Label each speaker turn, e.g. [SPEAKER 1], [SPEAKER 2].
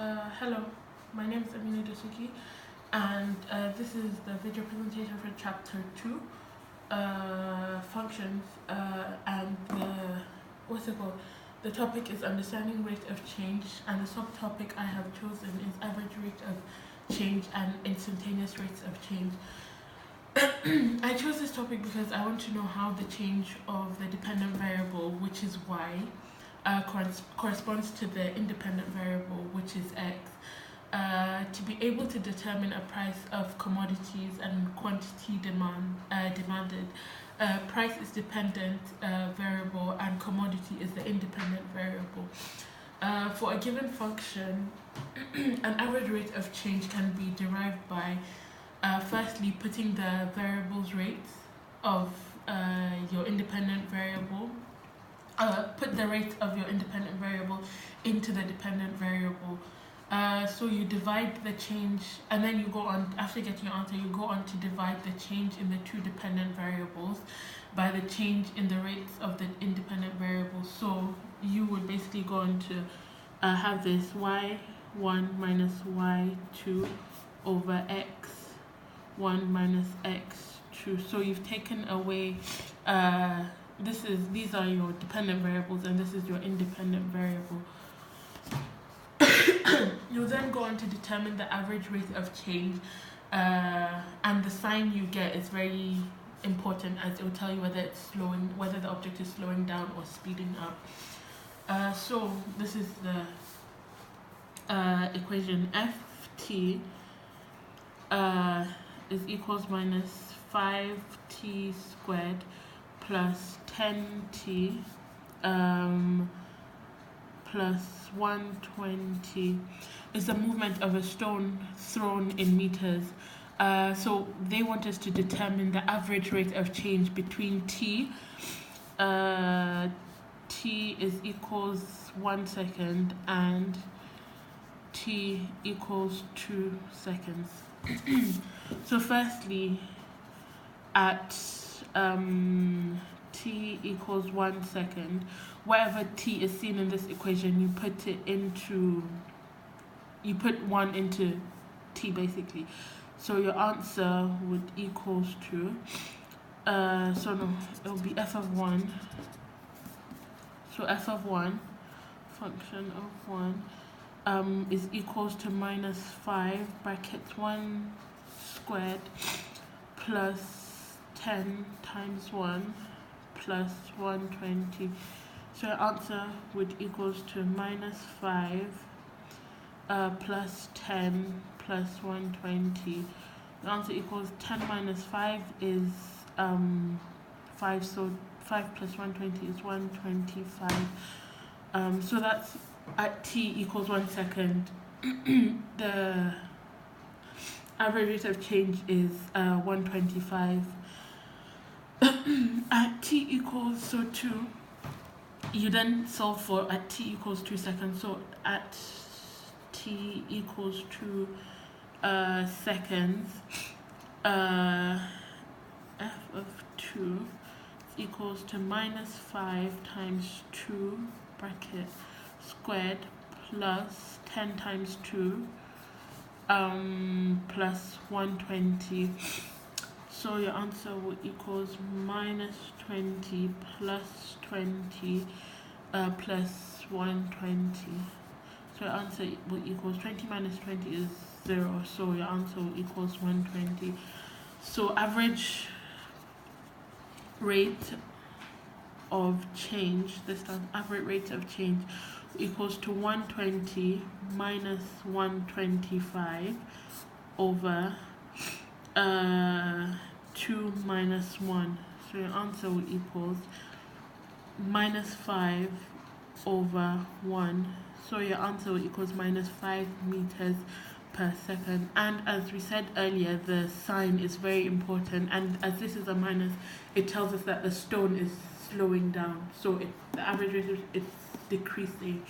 [SPEAKER 1] Hello, my name is Amina Dosuki, and this is the video presentation for chapter 2, functions, and what's it called? The topic is understanding rate of change, and the subtopic I have chosen is average rate of change and instantaneous rates of change. I chose this topic because I want to know how the change of the dependent variable, which is y, corresponds to the independent variable, which is x, to be able to determine a price of commodities and quantity demanded. Price is dependent variable and commodity is the independent variable. For a given function, an average rate of change can be derived by firstly putting the variable's rates of your independent variable. Put the rate of your independent variable into the dependent variable. So you divide the change, and then you go on, after getting your answer, you go on to divide the change in the two dependent variables by the change in the rates of the independent variables. So you would basically go on to have this y1 minus y2 over x1 minus x2. So you've taken away these are your dependent variables and this is your independent variable. You'll then go on to determine the average rate of change, and the sign you get is very important as it will tell you whether the object is slowing down or speeding up. So this is the equation. Ft is equals minus 5t squared plus 10t plus 120 is the movement of a stone thrown in meters. So they want us to determine the average rate of change between t. T is equals 1 second and t equals 2 seconds. So firstly, at t equals 1 second, whatever t is seen in this equation, you put 1 into t basically. So your answer would equals to it will be f of 1. So f of 1, function of 1, is equals to minus 5 brackets 1 squared plus 10 times 1 plus 120. So your answer would equals to minus 5 plus 10 plus 120. The answer equals 10 minus 5 is 5, so 5 plus 120 is 125. So that's at t equals 1 second. The average rate of change is 125. At t equals 2, you then solve for at t equals 2 seconds. So at t equals 2 seconds, f of 2 equals to minus 5 times 2 bracket squared plus 10 times 2 plus 120. So your answer will equals minus 20 plus 20 plus 120. So your answer will equals 20 minus 20 is 0. So your answer will equals 120. So average rate of change, this time average rate of change equals to 120 minus 125 over 2 minus 1. So your answer will equals minus 5 over 1. So your answer will equals minus 5 meters per second. And as we said earlier, the sign is very important, and as this is a minus, it tells us that the stone is slowing down, so the average rate is decreasing.